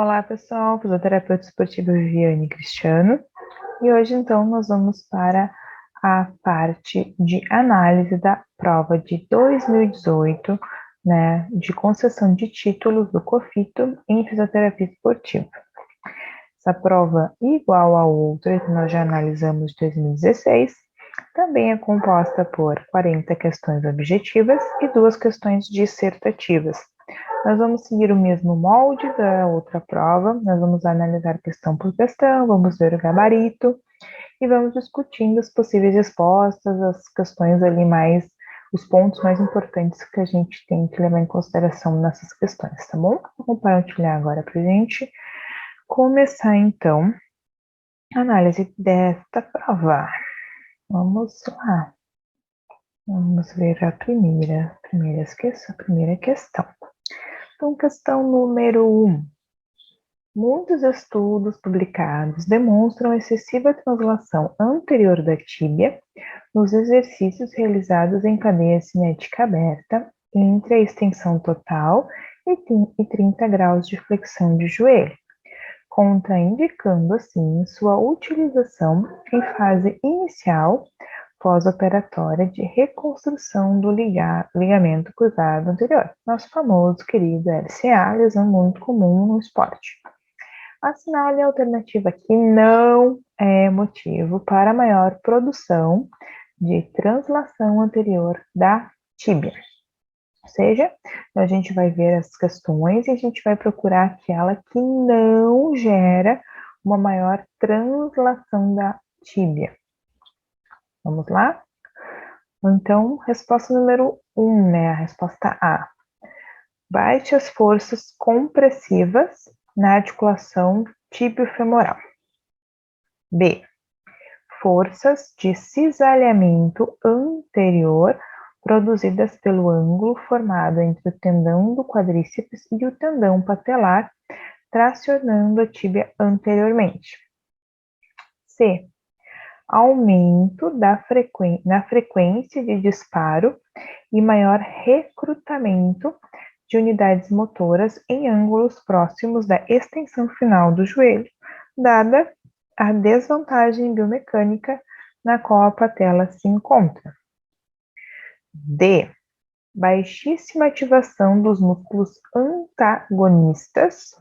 Olá, pessoal, fisioterapeuta esportiva Viviane Cristiano, e hoje então nós vamos para a parte de análise da prova de 2018, né, de concessão de títulos do COFITO em fisioterapia esportiva. Essa prova, igual a outra que nós já analisamos de 2016, também é composta por 40 questões objetivas e 2 questões dissertativas. Nós vamos seguir o mesmo molde da outra prova, nós vamos analisar questão por questão, vamos ver o gabarito e vamos discutindo as possíveis respostas, as questões ali mais, os pontos mais importantes que a gente tem que levar em consideração nessas questões, tá bom? Vou compartilhar agora para a gente começar então a análise desta prova. Vamos lá. Vamos ver a primeira questão. Então, questão número 1. Muitos estudos publicados demonstram excessiva translação anterior da tíbia nos exercícios realizados em cadeia cinética aberta entre a extensão total e 30 graus de flexão de joelho, contraindicando assim sua utilização em fase inicial pós-operatória de reconstrução do ligamento cruzado anterior, nosso famoso querido LCA, lesão muito comum no esporte. Assinale a alternativa que não é motivo para maior produção de translação anterior da tíbia. Ou seja, a gente vai ver as questões e a gente vai procurar aquela que não gera uma maior translação da tíbia. Vamos lá? Então, resposta número 1, né? A resposta A. Baixas forças compressivas na articulação tíbio-femoral. B. Forças de cisalhamento anterior produzidas pelo ângulo formado entre o tendão do quadríceps e o tendão patelar, tracionando a tíbia anteriormente. C. Aumento na frequência de disparo e maior recrutamento de unidades motoras em ângulos próximos da extensão final do joelho, dada a desvantagem biomecânica na qual a patela se encontra. D. Baixíssima ativação dos músculos antagonistas,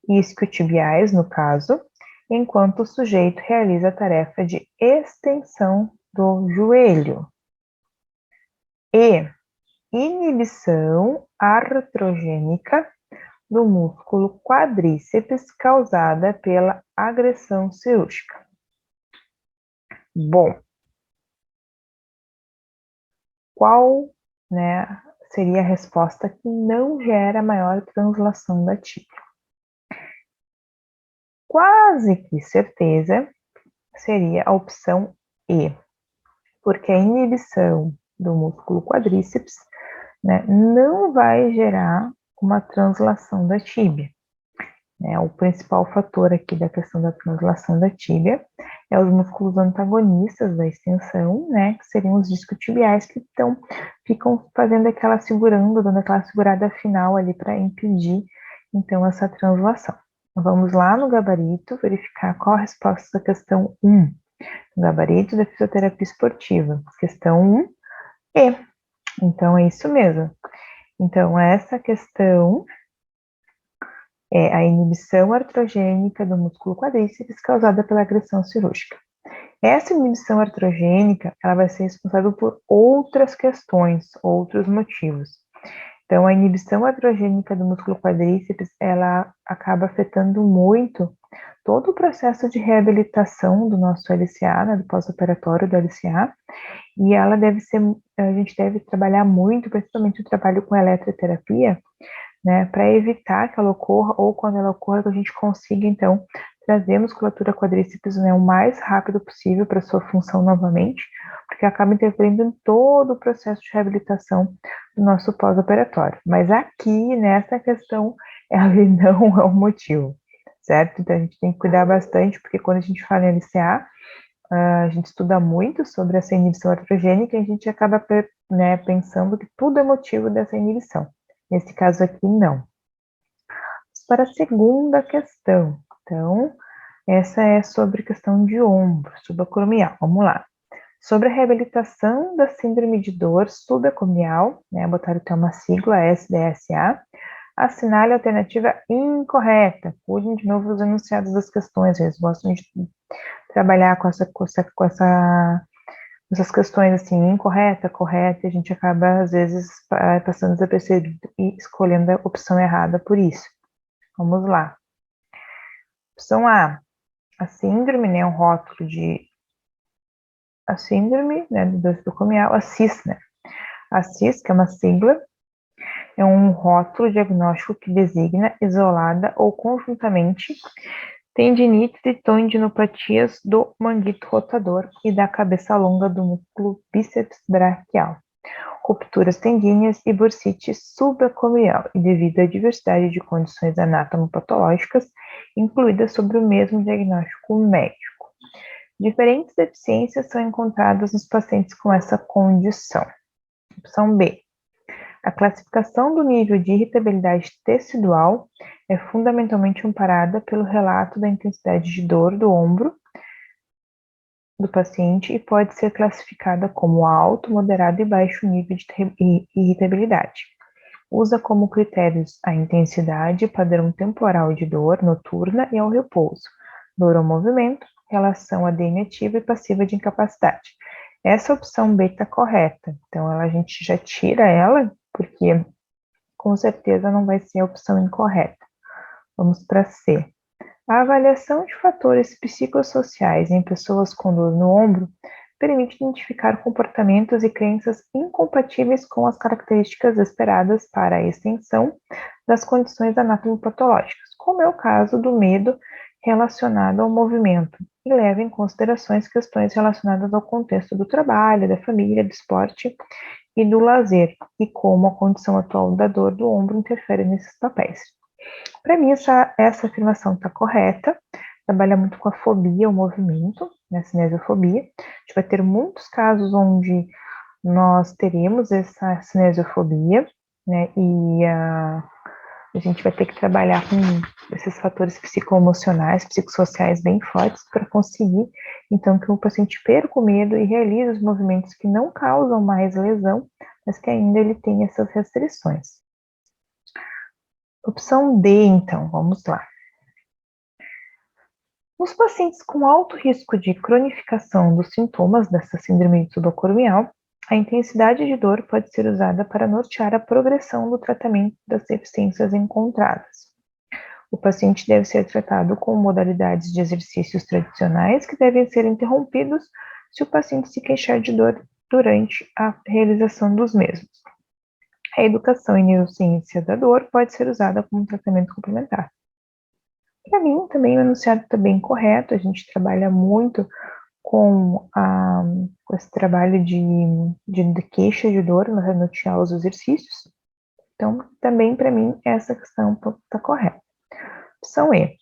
isquiotibiais no caso, enquanto o sujeito realiza a tarefa de extensão do joelho. E. Inibição artrogênica do músculo quadríceps causada pela agressão cirúrgica. Bom, qual, né, seria a resposta que não gera maior translação da tíbia? Quase que certeza seria a opção E, porque a inibição do músculo quadríceps, né, não vai gerar uma translação da tíbia. O principal fator aqui da questão da translação da tíbia é os músculos antagonistas da extensão, né, que seriam os isquiotibiais que ficam fazendo aquela segurando, dando aquela segurada final ali para impedir, então, essa translação. Vamos lá no gabarito verificar qual a resposta da questão 1. No gabarito da fisioterapia esportiva, questão 1, E. Então, é isso mesmo. Então, essa questão é a inibição artrogênica do músculo quadríceps causada pela agressão cirúrgica. Essa inibição artrogênica, ela vai ser responsável por outras questões, outros motivos. Então, a inibição artrogênica do músculo quadríceps, ela acaba afetando muito todo o processo de reabilitação do nosso LCA, né, do pós-operatório do LCA, e ela a gente deve trabalhar muito, principalmente o trabalho com eletroterapia, né, para evitar que ela ocorra, ou quando ela ocorra, que a gente consiga, então, trazer a musculatura quadríceps, né, o mais rápido possível para sua função novamente, porque acaba interferindo em todo o processo de reabilitação do nosso pós-operatório. Mas aqui, nessa questão, ela não é o motivo, certo? Então, a gente tem que cuidar bastante, porque quando a gente fala em LCA, a gente estuda muito sobre essa inibição artrogênica e a gente acaba, né, pensando que tudo é motivo dessa inibição. Nesse caso aqui, não. para a segunda questão. Então, essa é sobre questão de ombro, subacromial. Vamos lá. Sobre a reabilitação da síndrome de dor subacromial, né, botaram até uma sigla, SDSA, assinale a alternativa incorreta. Cuidem de novo os enunciados das questões, eles gostam de trabalhar com essas questões assim, incorreta, correta, e a gente acaba, às vezes, passando desapercebido e escolhendo a opção errada por isso. Vamos lá. Opção A, a síndrome, né, um rótulo de a síndrome, né, do dor subacromial, a CIS, né? A CIS, que é uma sigla, é um rótulo diagnóstico que designa isolada ou conjuntamente tendinites e tendinopatias do manguito rotador e da cabeça longa do músculo bíceps braquial, rupturas tendíneas e bursite subacromial, e devido à diversidade de condições anatomopatológicas incluídas sobre o mesmo diagnóstico médico. Diferentes deficiências são encontradas nos pacientes com essa condição. Opção B. A classificação do nível de irritabilidade tecidual é fundamentalmente amparada pelo relato da intensidade de dor do ombro do paciente e pode ser classificada como alto, moderado e baixo nível de irritabilidade. Usa como critérios a intensidade, padrão temporal de dor noturna e ao repouso, dor ao movimento, relação ADM ativa e passiva de incapacidade. Essa opção B está correta, então a gente já tira ela, porque com certeza não vai ser a opção incorreta. Vamos para C. A avaliação de fatores psicossociais em pessoas com dor no ombro permite identificar comportamentos e crenças incompatíveis com as características esperadas para a extensão das condições anatomopatológicas, como é o caso do medo relacionado ao movimento, e leva em considerações questões relacionadas ao contexto do trabalho, da família, do esporte e do lazer, e como a condição atual da dor do ombro interfere nesses papéis. Para mim, essa afirmação está correta, trabalha muito com a fobia, o movimento, né, a cinesiofobia. A gente vai ter muitos casos onde nós teremos essa cinesiofobia, né, e a gente vai ter que trabalhar com esses fatores psicoemocionais, psicossociais bem fortes para conseguir, então, que o paciente perca o medo e realize os movimentos que não causam mais lesão, mas que ainda ele tem essas restrições. Opção D, então, vamos lá. Nos pacientes com alto risco de cronificação dos sintomas dessa síndrome subacromial, a intensidade de dor pode ser usada para nortear a progressão do tratamento das deficiências encontradas. O paciente deve ser tratado com modalidades de exercícios tradicionais que devem ser interrompidos se o paciente se queixar de dor durante a realização dos mesmos. A educação em neurociência da dor pode ser usada como tratamento complementar. Para mim, também o enunciado está bem correto, a gente trabalha muito com esse trabalho de queixa de dor no nortear os exercícios. Então, também para mim, essa questão está correta. Opção E.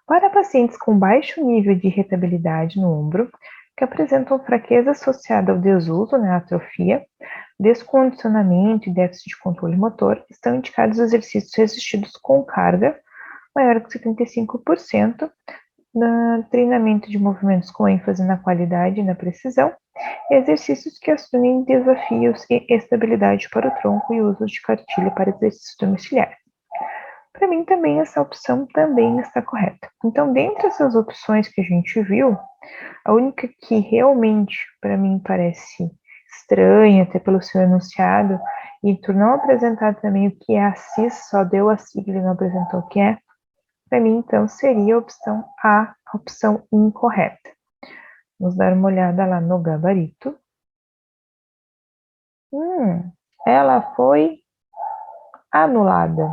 Para pacientes com baixo nível de irritabilidade no ombro, que apresentam fraqueza associada ao desuso, né, atrofia, descondicionamento e déficit de controle motor, estão indicados exercícios resistidos com carga maior que 75%, no treinamento de movimentos com ênfase na qualidade e na precisão, e exercícios que assumem desafios e estabilidade para o tronco e uso de cartilha para exercícios domiciliares. Para mim também essa opção também está correta. Então, dentre essas opções que a gente viu, a única que realmente para mim parece estranha, até pelo seu enunciado, e por não apresentar também o que é a CIS, só deu a sigla e não apresentou o que é, para mim, então, seria a opção A, a opção incorreta. Vamos dar uma olhada lá no gabarito. Ela foi anulada.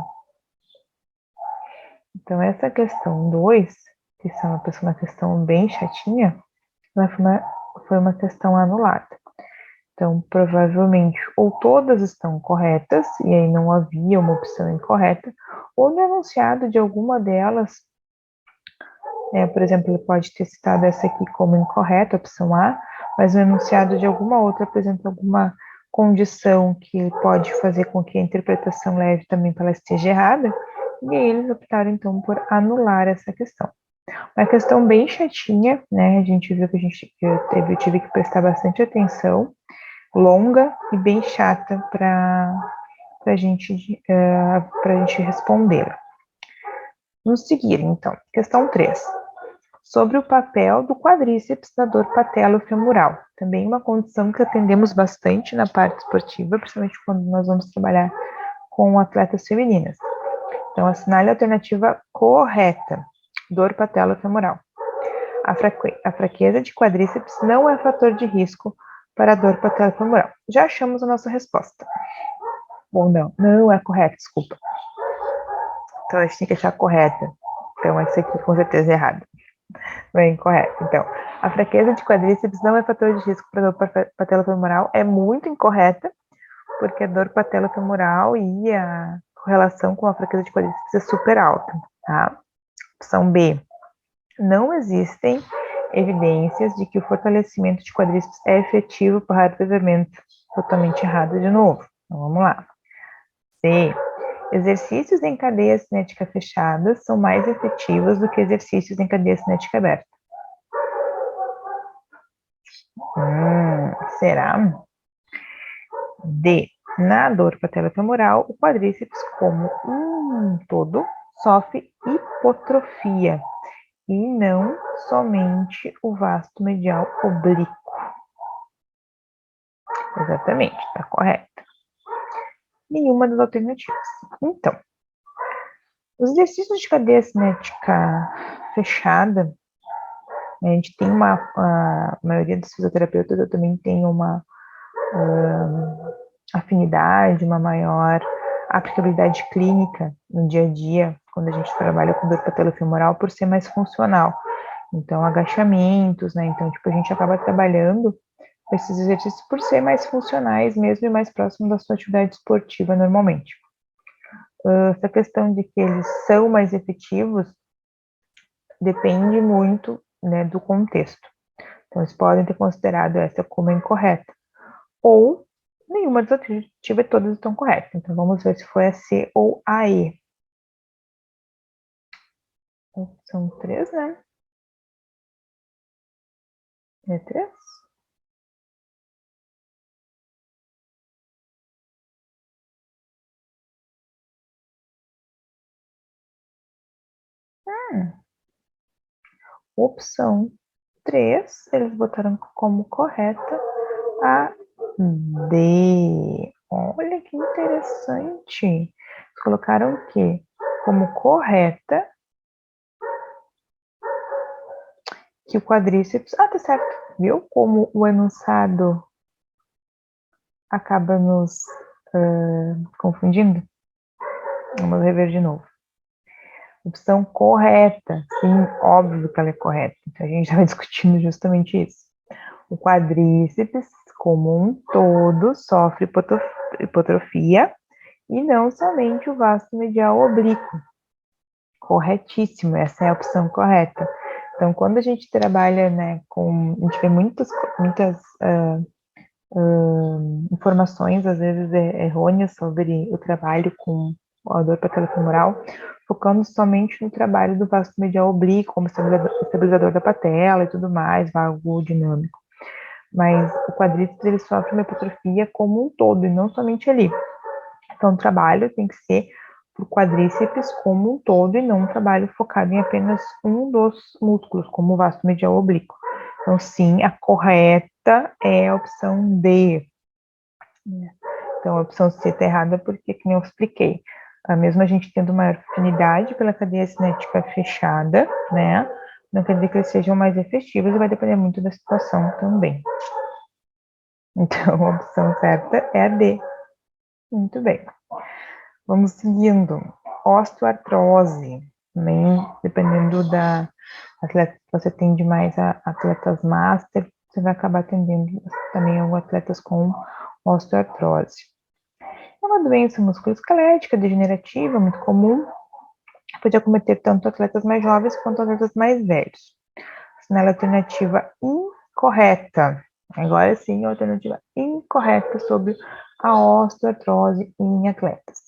Então, essa questão 2, que é uma questão bem chatinha, foi uma questão anulada. Então, provavelmente, ou todas estão corretas, e aí não havia uma opção incorreta, ou no enunciado de alguma delas, por exemplo, ele pode ter citado essa aqui como incorreta, opção A, mas o enunciado de alguma outra apresenta alguma condição que pode fazer com que a interpretação leve também para ela esteja errada, E aí eles optaram, então, por anular essa questão. Uma questão bem chatinha, né? A gente viu que eu tive que prestar bastante atenção, longa e bem chata para a gente responder. Vamos seguir, então. Questão 3. Sobre o papel do quadríceps na dor patelofemoral. Também uma condição que atendemos bastante na parte esportiva, principalmente quando nós vamos trabalhar com atletas femininas. Então, assinale a alternativa correta. Dor patelofemoral. A fraqueza de quadríceps não é fator de risco para a dor patelofemoral. Já achamos a nossa resposta. Bom, não é correto, desculpa. Então, a gente tem que achar correta. Então, esse aqui com certeza é errado. Bem, correto. Então, a fraqueza de quadríceps não é fator de risco para a dor patelofemoral. É muito incorreta, porque a dor patelofemoral e a correlação com a fraqueza de quadríceps é super alta, tá? Opção B. Não existem evidências de que o fortalecimento de quadríceps é efetivo para o revezamento. Totalmente errado de novo. Então, vamos lá. C. Exercícios em cadeia cinética fechada são mais efetivos do que exercícios em cadeia cinética aberta. Será? D. Na dor patelofemoral, o quadríceps como um todo sofre hipotrofia e não somente o vasto medial oblíquo. Exatamente, está correto. Nenhuma das alternativas. Então, os exercícios de cadeia cinética fechada, a gente tem a maioria dos fisioterapeutas, eu também tenho uma afinidade, uma maior aplicabilidade clínica no dia a dia, quando a gente trabalha com dor patelofemoral, por ser mais funcional. Então, agachamentos, né? Então, tipo, a gente acaba trabalhando esses exercícios por ser mais funcionais mesmo e mais próximo da sua atividade esportiva normalmente. Essa questão de que eles são mais efetivos depende muito, né, do contexto. Então, eles podem ter considerado essa como incorreta. Ou nenhuma das alternativas, todas estão corretas. Então, vamos ver se foi a C ou a E. São 3, né? É 3? Opção 3, eles botaram como correta a D. Olha que interessante. Eles colocaram o quê? Como correta que o quadríceps... Ah, tá certo. Viu como o enunciado acaba nos confundindo? Vamos rever de novo. Opção correta. Sim, óbvio que ela é correta. Então, a gente estava discutindo justamente isso. O quadríceps, como um todo, sofre hipotrofia e não somente o vasto medial oblíquo. Corretíssimo, essa é a opção correta. Então, quando a gente trabalha, né, a gente vê muitas informações, às vezes errôneas, sobre o trabalho com a dor patelofemoral, focando somente no trabalho do vasto medial oblíquo, como estabilizador da patela e tudo mais, vago dinâmico. Mas o quadríceps, ele sofre uma hipotrofia como um todo, e não somente ali. Então, o trabalho tem que ser para o quadríceps como um todo, e não um trabalho focado em apenas um dos músculos, como o vasto medial oblíquo. Então, sim, a correta é a opção D. Então, a opção C está errada porque, como eu expliquei, mesmo a gente tendo maior afinidade pela cadeia cinética fechada, né, não quer dizer que eles sejam mais efetivos e vai depender muito da situação também. Então, a opção certa é a D. Muito bem. Vamos seguindo. Osteoartrose. Também, dependendo da atleta que você atende mais a atletas master, você vai acabar atendendo também alguns atletas com osteoartrose. É uma doença musculoesquelética degenerativa, muito comum, pode acometer tanto atletas mais jovens quanto atletas mais velhos. Sinal alternativa incorreta. Agora sim, a alternativa incorreta sobre a osteoartrose em atletas.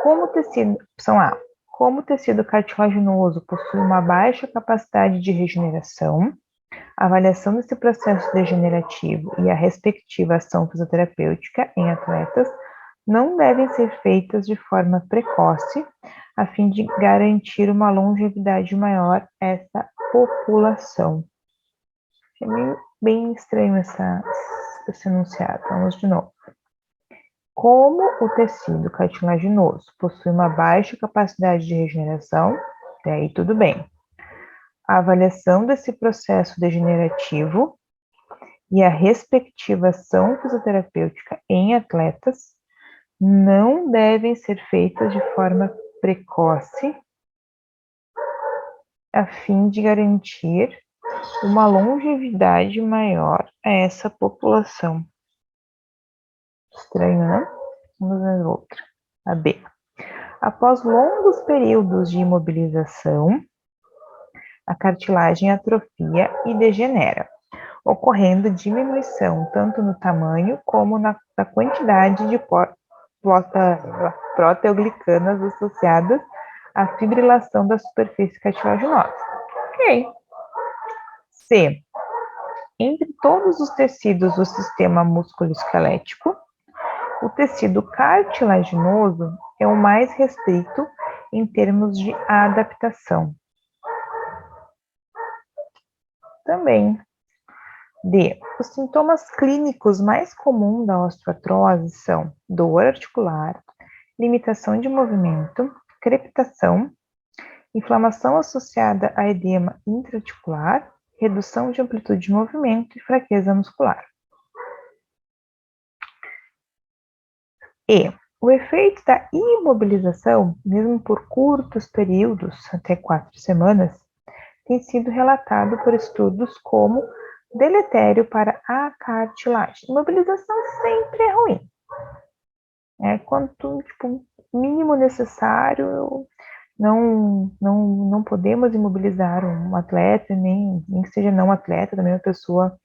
Como o tecido, opção A, Como o tecido cartilaginoso possui uma baixa capacidade de regeneração, a avaliação desse processo degenerativo e a respectiva ação fisioterapêutica em atletas não devem ser feitas de forma precoce, a fim de garantir uma longevidade maior a essa população. É meio bem estranho esse enunciado. Vamos de novo. Como o tecido cartilaginoso possui uma baixa capacidade de regeneração, e aí tudo bem. A avaliação desse processo degenerativo e a respectiva ação fisioterapêutica em atletas não devem ser feitas de forma precoce, a fim de garantir uma longevidade maior a essa população. Estranho, né? Vamos ver outra. A B. Após longos períodos de imobilização, a cartilagem atrofia e degenera, ocorrendo diminuição tanto no tamanho como na quantidade de proteoglicanas associadas à fibrilação da superfície cartilaginosa. Ok. C. Entre todos os tecidos do sistema musculoesquelético, o tecido cartilaginoso é o mais restrito em termos de adaptação. Também. D. Os sintomas clínicos mais comuns da osteoartrose são dor articular, limitação de movimento, crepitação, inflamação associada a edema intraarticular, redução de amplitude de movimento e fraqueza muscular. E. O efeito da imobilização, mesmo por curtos períodos, até 4 semanas, tem sido relatado por estudos como deletério para a cartilagem. Imobilização sempre é ruim. Quanto mínimo necessário, não podemos imobilizar um atleta, nem que seja não atleta, também uma pessoa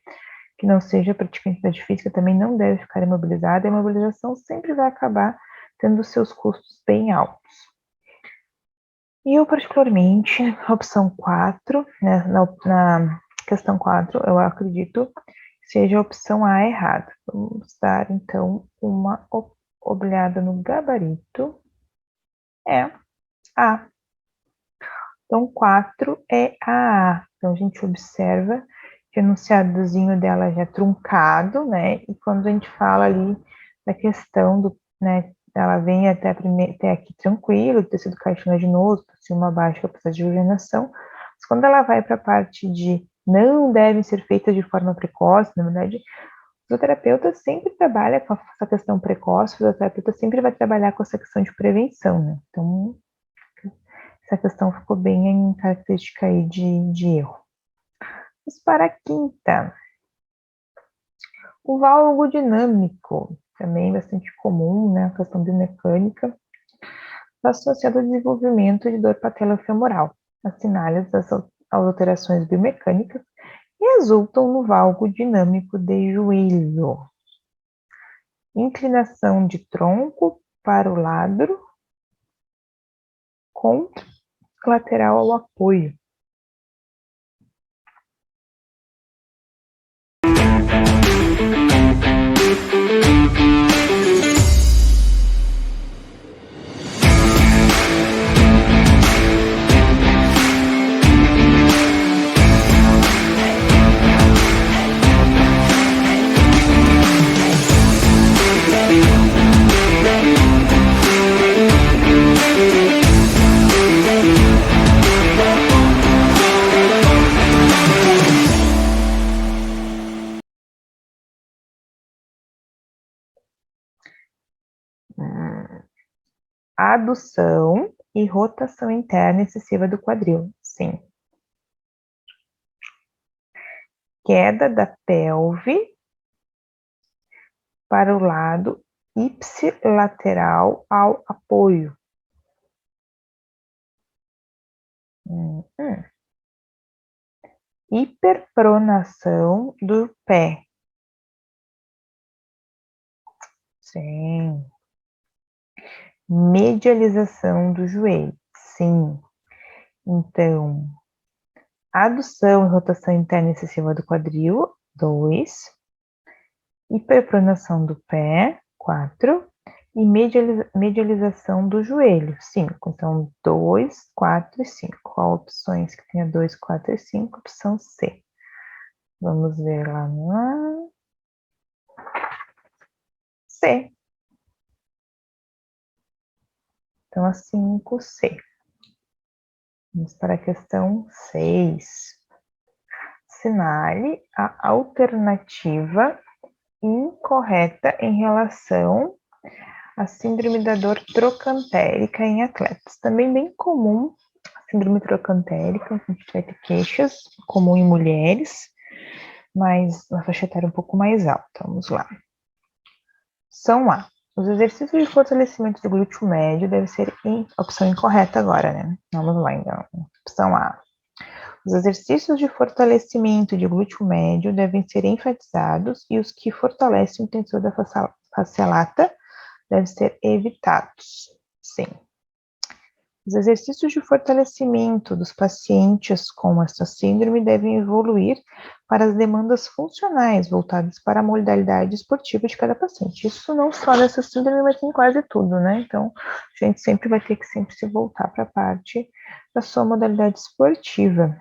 que não seja praticante da atividade física também não deve ficar imobilizada. A imobilização sempre vai acabar tendo seus custos bem altos. E eu, particularmente, a opção 4, né, na questão 4, eu acredito que seja a opção A errada. Vamos dar, então, uma olhada no gabarito. É A. Então, 4 é a A. Então, a gente observa que o enunciadozinho dela já é truncado, né? E quando a gente fala ali da questão do, né, ela vem até aqui tranquilo, tecido cartilaginoso, possui uma baixa capacidade de oxigenação, mas quando ela vai para a parte de não devem ser feitas de forma precoce, na verdade, o fisioterapeuta sempre trabalha com essa questão precoce, o fisioterapeuta sempre vai trabalhar com essa questão de prevenção, né? Então, essa questão ficou bem em característica aí de erro. Vamos para a quinta. O valgo dinâmico, também bastante comum, né, a questão biomecânica, está associado ao desenvolvimento de dor patelofemoral. Assinala as alterações biomecânicas e resultam no valgo dinâmico de joelho. Inclinação de tronco para o lado, contra lateral ao apoio. Adução e rotação interna excessiva do quadril, sim. Queda da pelve para o lado ipsilateral ao apoio. Hiperpronação do pé. Sim. Medialização do joelho. Sim. Então, adução e rotação interna excessiva do quadril, 2. Hiperpronação do pé, 4. E medialização do joelho, 5. Então, 2, 4 e 5. Qual opções que tenha 2, 4 e 5? Opção C. Vamos ver lá no A. C. Então, a 5C. Vamos para a questão 6. Assinale a alternativa incorreta em relação à síndrome da dor trocantérica em atletas. Também bem comum a síndrome trocantérica, a gente vai ter queixas, comum em mulheres, mas na faixa etária um pouco mais alta. Vamos lá. Opção A. Os exercícios de fortalecimento do glúteo médio devem ser opção incorreta agora, né? Vamos lá, então. Opção A. Os exercícios de fortalecimento de glúteo médio devem ser enfatizados e os que fortalecem o tensor da fascia lata devem ser evitados. Sim. Os exercícios de fortalecimento dos pacientes com essa síndrome devem evoluir para as demandas funcionais voltadas para a modalidade esportiva de cada paciente. Isso não só nessa síndrome, mas em quase tudo, né? Então, a gente sempre vai ter que sempre se voltar para a parte da sua modalidade esportiva.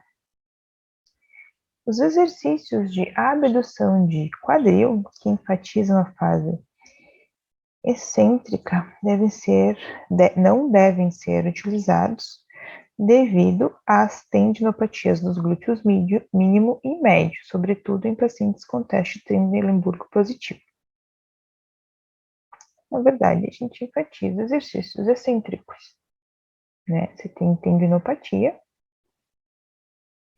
Os exercícios de abdução de quadril, que enfatizam a fase excêntrica, não devem ser utilizados devido às tendinopatias dos glúteos mínimo e médio, sobretudo em pacientes com teste Trendelenburg positivo. Na verdade, a gente enfatiza exercícios excêntricos, né? Você tem tendinopatia,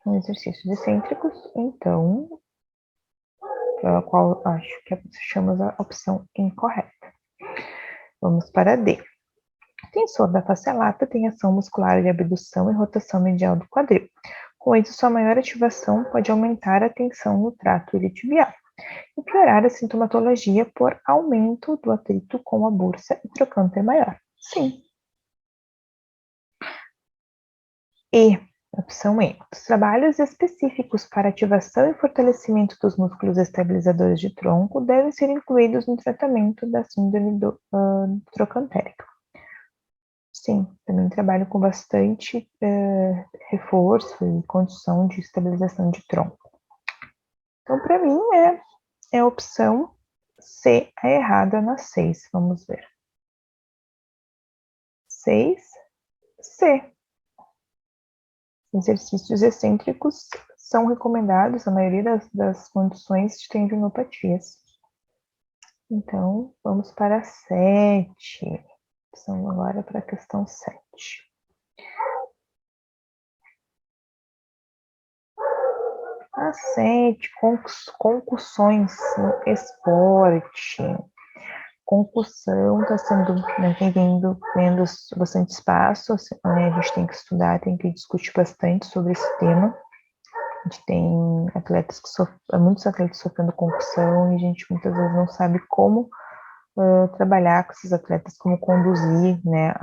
são exercícios excêntricos, então, pela qual acho que chamamos a opção incorreta. Vamos para D. O tensor da face lata tem ação muscular de abdução e rotação medial do quadril. Com isso, sua maior ativação pode aumentar a tensão no trato iliotibial e piorar a sintomatologia por aumento do atrito com a bursa e trocânter maior. Sim. E, opção E. Os trabalhos específicos para ativação e fortalecimento dos músculos estabilizadores de tronco devem ser incluídos no tratamento da síndrome trocantérica. Sim, também trabalho com bastante reforço e condição de estabilização de tronco. Então, para mim, é a opção C, a errada na 6. Vamos ver. 6, C. Exercícios excêntricos são recomendados na maioria das condições de tendinopatias. Então, vamos para a 7. Vamos agora para a questão 7. A 7, concussões no esporte. Concussão está sendo, né, vendo bastante espaço, né, a gente tem que estudar, tem que discutir bastante sobre esse tema. A gente tem muitos atletas sofrendo concussão e a gente muitas vezes não sabe como trabalhar com esses atletas, como conduzir, né,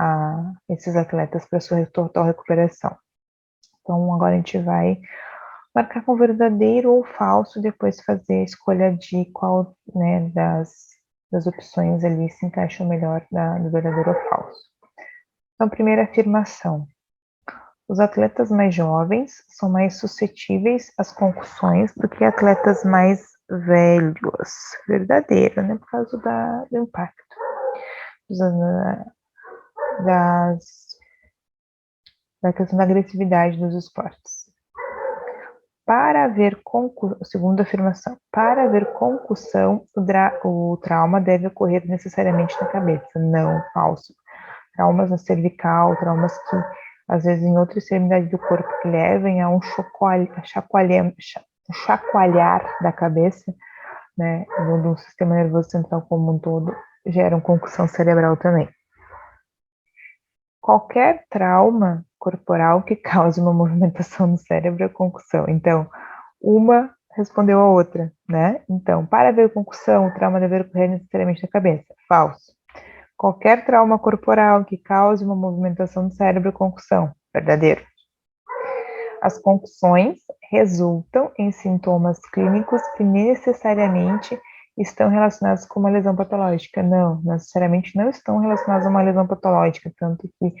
esses atletas para sua total recuperação. Então, agora a gente vai marcar com verdadeiro ou falso, depois fazer a escolha de qual, né, das opções ali se encaixa melhor do verdadeiro ou falso. Então, primeira afirmação. Os atletas mais jovens são mais suscetíveis às concussões do que atletas mais velhos. Verdadeiro, né? Por causa do impacto da questão da agressividade dos esportes. Segunda afirmação, para haver concussão, o trauma deve ocorrer necessariamente na cabeça. Não, falso. Traumas na cervical, traumas que, às vezes, em outra extremidade do corpo, que levem a um chacoalhar da cabeça, né, do sistema nervoso central como um todo, geram concussão cerebral também. Qualquer trauma corporal que cause uma movimentação no cérebro é concussão. Então, uma respondeu a outra, né? Então, para haver concussão, o trauma deve ocorrer necessariamente na cabeça. Falso. Qualquer trauma corporal que cause uma movimentação do cérebro, concussão. Verdadeiro. As concussões resultam em sintomas clínicos que necessariamente estão relacionados com uma lesão patológica. Não, necessariamente não estão relacionados a uma lesão patológica, tanto que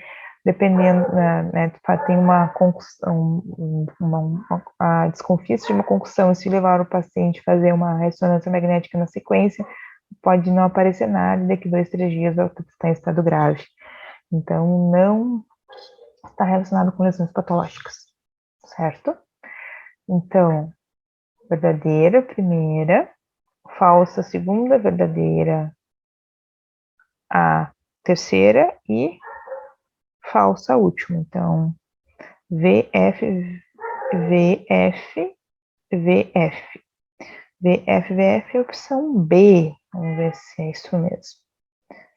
dependendo, né, tem uma concussão, a desconfia-se de uma concussão, e se levar o paciente a fazer uma ressonância magnética na sequência, pode não aparecer nada, e daqui 2, 3 dias ela está em estado grave. Então, não está relacionado com lesões patológicas, certo? Então, verdadeira, primeira, falsa, segunda, verdadeira, a terceira e falsa, a última. Então, VF, VF, VF. VF, VF é a opção B. Vamos ver se é isso mesmo.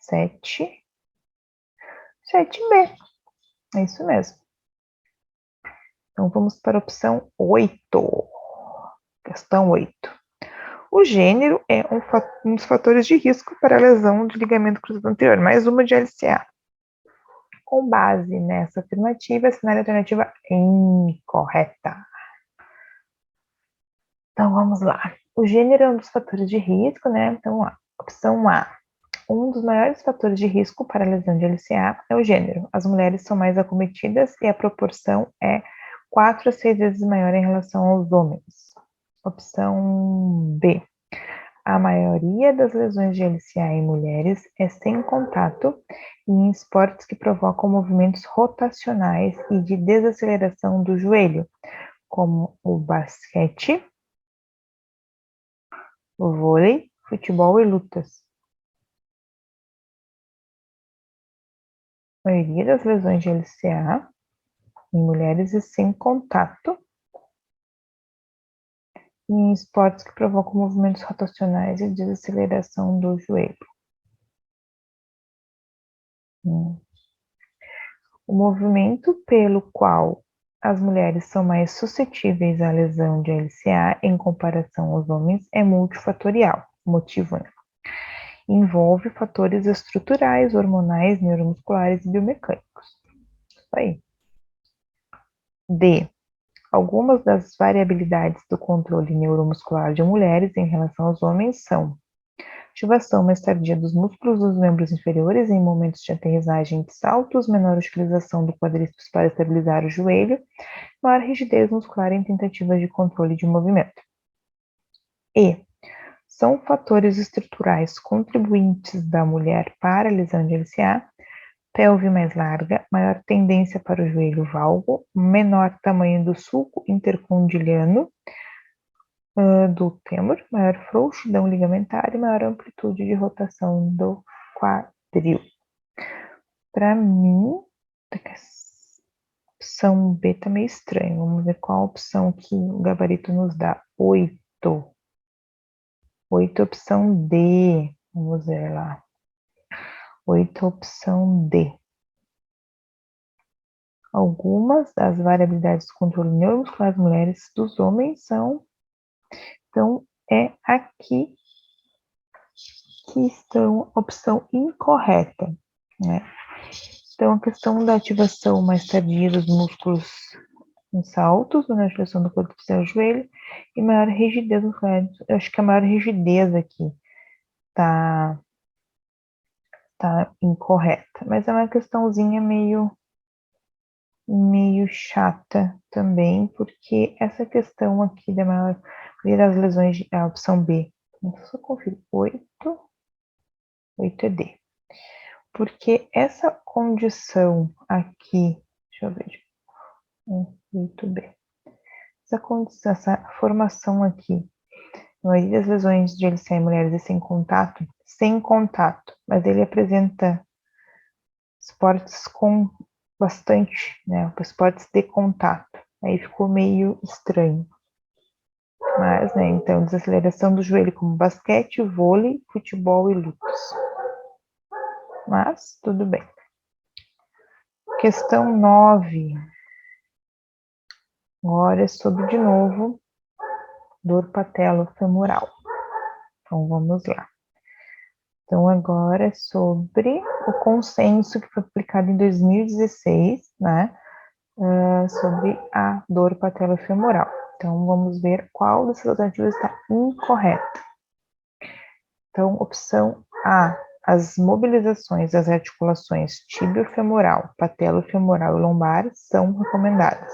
7B. É isso mesmo. Então, vamos para a opção 8. Questão 8. O gênero é um dos fatores de risco para a lesão de ligamento cruzado anterior, mais uma de LCA. Com base nessa afirmativa, assinale a alternativa incorreta. Então, vamos lá. O gênero é um dos fatores de risco, né? Então, opção A. Um dos maiores fatores de risco para a lesão de LCA é o gênero. As mulheres são mais acometidas e a proporção é 4 a 6 vezes maior em relação aos homens. Opção B. A maioria das lesões de LCA em mulheres é sem contato e em esportes que provocam movimentos rotacionais e de desaceleração do joelho, como o basquete, o vôlei, futebol e lutas. A maioria das lesões de LCA em mulheres é sem contato e em esportes que provocam movimentos rotacionais e desaceleração do joelho. O movimento pelo qual as mulheres são mais suscetíveis à lesão de LCA em comparação aos homens é multifatorial. Motivo, né? Envolve fatores estruturais, hormonais, neuromusculares e biomecânicos. Isso aí. D. Algumas das variabilidades do controle neuromuscular de mulheres em relação aos homens são ativação mais tardia dos músculos dos membros inferiores em momentos de aterrissagem de saltos, menor utilização do quadríceps para estabilizar o joelho, maior rigidez muscular em tentativas de controle de movimento. E são fatores estruturais contribuintes da mulher para a lesão de LCA, pelve mais larga, maior tendência para o joelho valgo, menor tamanho do sulco intercondiliano do fêmur, maior frouxidão ligamentar e maior amplitude de rotação do quadril. Para mim, a opção B tá meio estranho. Vamos ver qual opção que o gabarito nos dá. 8. 8, opção D. Vamos ver lá. 8, opção D. Algumas das variabilidades do controle neuromuscular das mulheres dos homens são. Então, é aqui que estão a opção incorreta, né? Então, a questão da ativação mais tardia dos músculos em saltos, na ativação do quadríceps ao joelho, e maior rigidez muscular. Eu acho que a maior rigidez aqui tá incorreta, mas é uma questãozinha meio chata também, porque essa questão aqui da maioria das lesões, a opção B, só confiro, 8 é D. Porque essa condição aqui, deixa eu ver, 8B, essa condição, essa formação aqui, a maioria das lesões de LCA em mulheres é sem contato, mas ele apresenta esportes com bastante, né, esportes de contato, aí ficou meio estranho. Mas, né, então, desaceleração do joelho como basquete, vôlei, futebol e lutas. Mas, tudo bem. Questão 9. Agora é sobre, de novo, dor patelofemoral. Então, vamos lá. Então, agora é sobre o consenso que foi aplicado em 2016, né, sobre a dor patelofemoral. Então, vamos ver qual dessas alternativas está incorreta. Então, opção A, as mobilizações das articulações tibiofemoral, patelofemoral e lombar são recomendadas.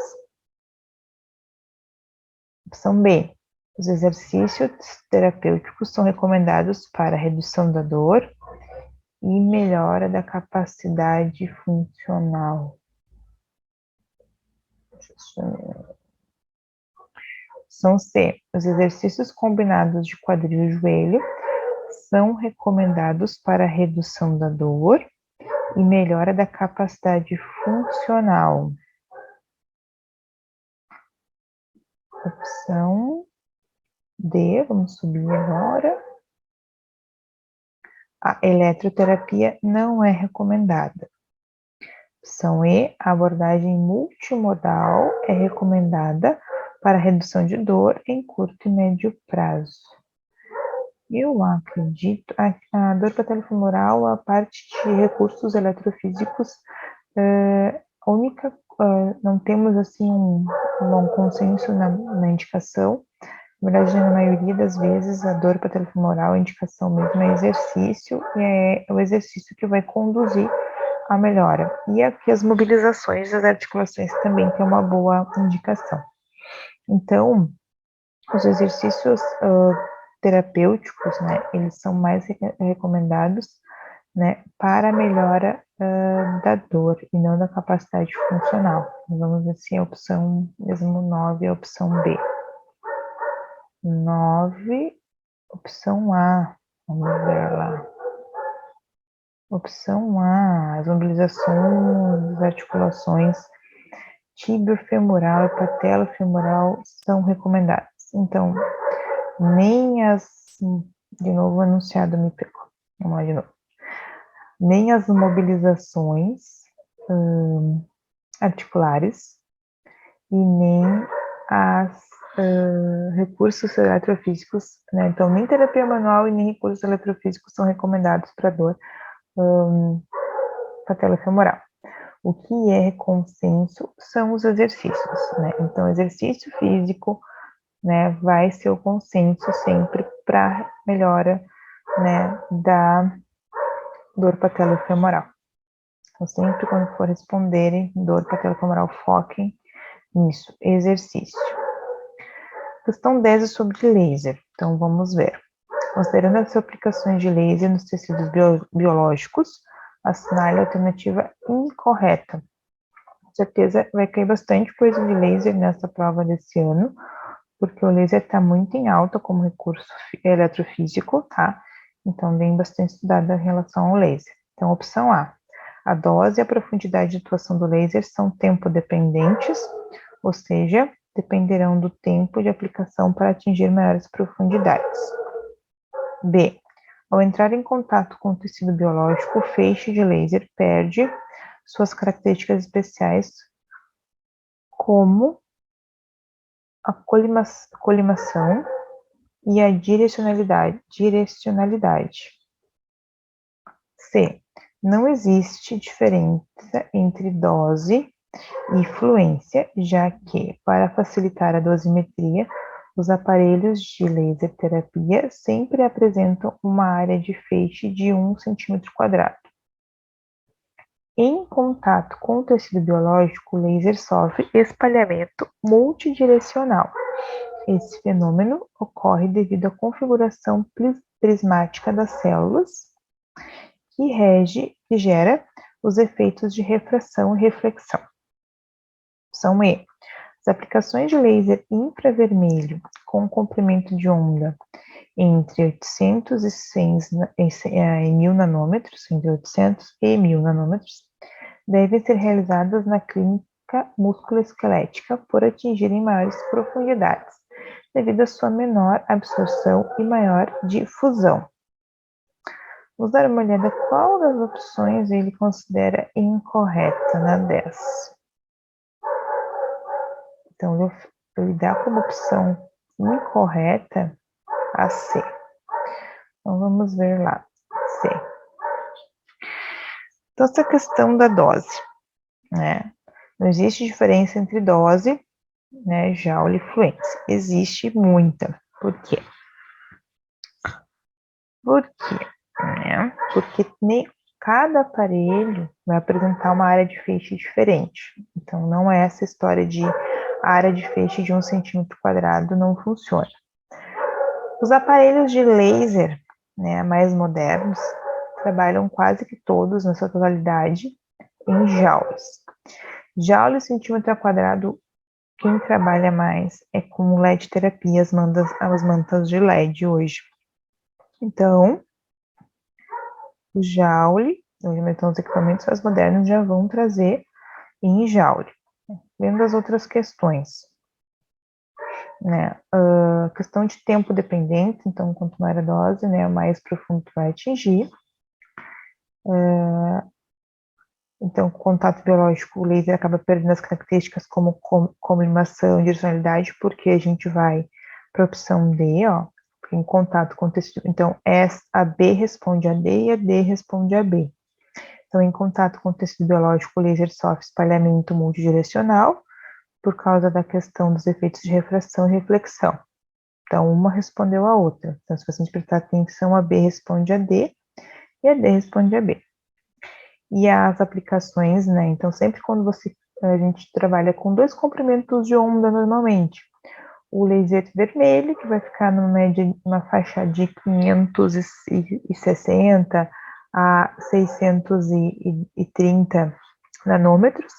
Opção B, os exercícios terapêuticos são recomendados para redução da dor e melhora da capacidade funcional. Opção C, os exercícios combinados de quadril e joelho são recomendados para redução da dor e melhora da capacidade funcional. Opção D, vamos subir agora. A eletroterapia não é recomendada. Opção E, a abordagem multimodal é recomendada para redução de dor em curto e médio prazo. Eu acredito, a dor patelofemoral, a parte de recursos eletrofísicos, a única, não temos assim um bom consenso na indicação. Na verdade, na maioria das vezes, a dor patelofemoral, a indicação mesmo é exercício, e é o exercício que vai conduzir a melhora. E aqui as mobilizações das articulações também, que é uma boa indicação. Então, os exercícios terapêuticos, né, eles são mais recomendados, né, para a melhora da dor e não da capacidade funcional. Vamos ver se a opção mesmo 9 é a opção B. 9, opção A. Vamos ver lá. Opção A, as mobilizações das articulações tibiofemoral e patelofemoral são recomendadas. Então, nem as, de novo o enunciado me pegou. Vamos lá de novo. Nem as mobilizações articulares e nem as recursos eletrofísicos, né? Então, nem terapia manual e nem recursos eletrofísicos são recomendados para dor patelofemoral. O que é consenso são os exercícios, né? Então, exercício físico, né, vai ser o consenso sempre para melhora, né, da dor patelofemoral. Então, sempre quando for responderem dor patelofemoral, foquem nisso, exercício. Questão 10 é sobre laser. Então, vamos ver. Considerando as aplicações de laser nos tecidos biológicos, assinale a alternativa incorreta. Com certeza vai cair bastante coisa de laser nessa prova desse ano, porque o laser está muito em alta como recurso eletrofísico, tá? Então, bem bastante estudada em relação ao laser. Então, opção A. A dose e a profundidade de atuação do laser são tempo dependentes, ou seja, dependerão do tempo de aplicação para atingir maiores profundidades. B. Ao entrar em contato com o tecido biológico, o feixe de laser perde suas características especiais, como a colimação e a direcionalidade. C. Não existe diferença entre dose e fluência, já que, para facilitar a dosimetria, os aparelhos de laser terapia sempre apresentam uma área de feixe de 1 cm². Em contato com o tecido biológico, o laser sofre espalhamento multidirecional. Esse fenômeno ocorre devido à configuração prismática das células, que gera os efeitos de refração e reflexão. Opção E. As aplicações de laser infravermelho com comprimento de onda entre 800 e 100 e 1000 nanômetros, entre 800 e 1000 nanômetros, devem ser realizadas na clínica musculoesquelética por atingirem maiores profundidades, devido à sua menor absorção e maior difusão. Vamos dar uma olhada qual das opções ele considera incorreta na 10. Então, ele dá como opção incorreta a C. Então, vamos ver lá. C. Então, essa questão da dose, né? Não existe diferença entre dose, né, Joule e fluência. Existe muita. Por quê? Por quê? Né? Porque cada aparelho vai apresentar uma área de feixe diferente. Então, não é essa história de área de feixe de 1 centímetro quadrado, não funciona. Os aparelhos de laser, né, mais modernos, trabalham quase que todos, na sua totalidade, em joules. Joule centímetro quadrado, quem trabalha mais é com LED terapia, as mantas de LED hoje. Então, o Joule, então os equipamentos mais modernos já vão trazer em Joule. Vendo as outras questões, né? Questão de tempo dependente, então quanto maior a dose, né, mais profundo tu vai atingir. Então, o contato biológico, o laser acaba perdendo as características como colimação e direcionalidade, porque a gente vai para a opção D, ó, em contato com o tecido. Então, a B responde a D e a D responde a B. Então, em contato com o tecido biológico, o laser sofre espalhamento multidirecional, por causa da questão dos efeitos de refração e reflexão. Então, uma respondeu à outra. Então, se você prestar atenção, a B responde a D e a D responde a B. E as aplicações, né? Então, sempre quando a gente trabalha com 2 comprimentos de onda normalmente, o laser vermelho, que vai ficar numa faixa de 560 a 630 nanômetros,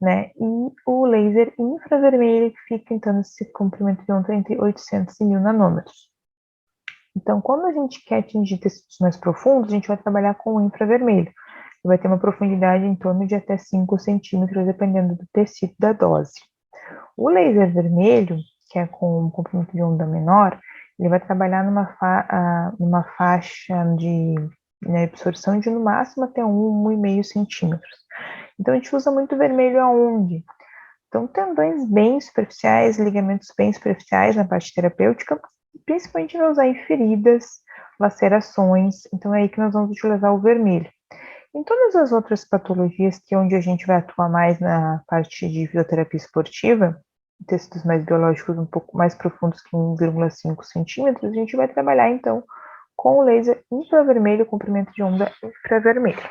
né? E o laser infravermelho, que fica, então, nesse comprimento de onda entre 800 e 1000 nanômetros. Então, quando a gente quer atingir tecidos mais profundos, a gente vai trabalhar com o infravermelho, que vai ter uma profundidade em torno de até 5 centímetros, dependendo do tecido da dose. O laser vermelho, que é com um comprimento de onda menor, ele vai trabalhar numa faixa de absorção de no máximo até 1,5 centímetros. Então, a gente usa muito vermelho aonde? Então, tendões bem superficiais, ligamentos bem superficiais na parte terapêutica, principalmente vai usar em feridas, lacerações. Então, é aí que nós vamos utilizar o vermelho. Em todas as outras patologias, que é onde a gente vai atuar mais na parte de fisioterapia esportiva, tecidos mais biológicos um pouco mais profundos que 1,5 centímetros, a gente vai trabalhar, então, com o laser infravermelho, comprimento de onda infravermelho.